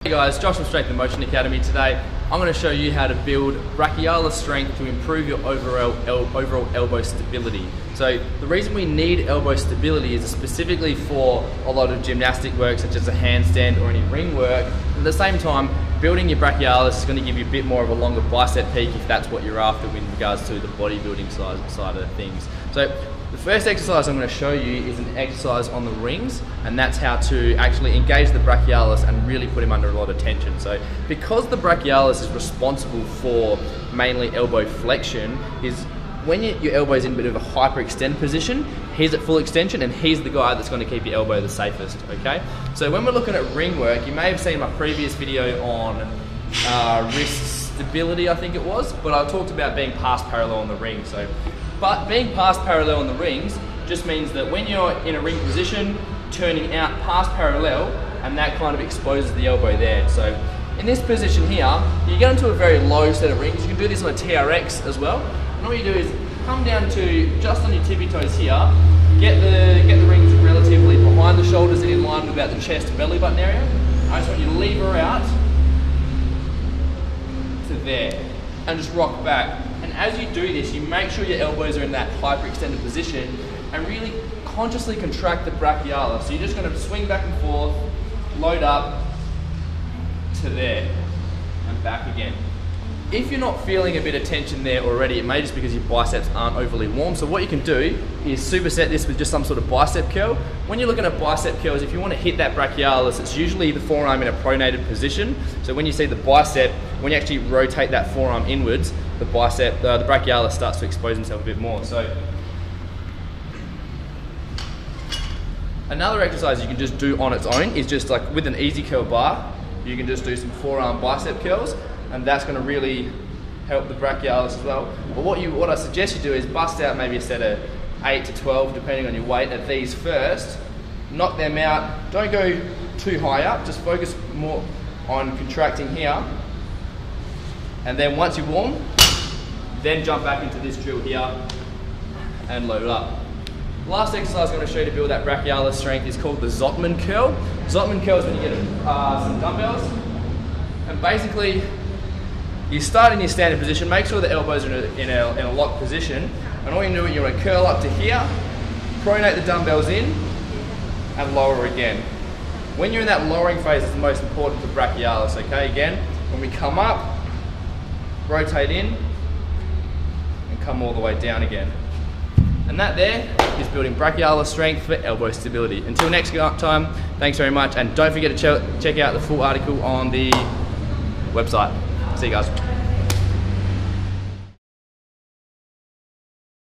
Hey guys, Josh from Strength and Motion Academy. Today I'm going to show you how to build brachialis strength to improve your overall elbow stability. So the reason we need elbow stability is specifically for a lot of gymnastic work such as a handstand or any ring work. At the same time, building your brachialis is going to give you a bit more of a longer bicep peak if that's what you're after in regards to the bodybuilding side of things. So the first exercise I'm going to show you is an exercise on the rings, and that's how to actually engage the brachialis and really put him under a lot of tension. So because the brachialis is responsible for mainly elbow flexion, is when your elbow's in a bit of a hyperextend position, he's at full extension and he's the guy that's going to keep your elbow the safest, okay? So when we're looking at ring work, you may have seen my previous video on wrist stability, I think it was, but I talked about being past parallel on the ring. But being past parallel on the rings just means that when you're in a ring position, turning out past parallel, and that kind of exposes the elbow there. So in this position here, you get into a very low set of rings. You can do this on a TRX as well. And all you do is come down to just on your tippy toes here, get the rings relatively behind the shoulders and in line with about the chest and belly button area. I just want you to lever out to there and just rock back. And as you do this, you make sure your elbows are in that hyperextended position and really consciously contract the brachialis. So you're just going to swing back and forth, load up to there and back again. If you're not feeling a bit of tension there already, it may just because your biceps aren't overly warm. So what you can do is superset this with just some sort of bicep curl. When you're looking at bicep curls, if you want to hit that brachialis, it's usually the forearm in a pronated position. So when you see the bicep, when you actually rotate that forearm inwards, the brachialis starts to expose himself a bit more. So another exercise you can just do on its own is just like with an easy curl bar, you can just do some forearm bicep curls, and that's going to really help the brachialis as well. But what I suggest you do is bust out maybe a set of 8 to 12, depending on your weight, at these first. Knock them out. Don't go too high up. Just focus more on contracting here. And then once you're warm, then jump back into this drill here and load it up. The last exercise I'm going to show you to build that brachialis strength is called the Zottman curl. Zottman curl is when you get some dumbbells, and basically you start in your standing position. Make sure the elbows are in a locked position, and all you do is you want to curl up to here, pronate the dumbbells in, and lower again. When you're in that lowering phase, it's the most important for brachialis. Okay, again, when we come up, rotate in, and come all the way down again. And that there is building brachialis strength for elbow stability. Until next time, thanks very much, and don't forget to check out the full article on the website. See you guys.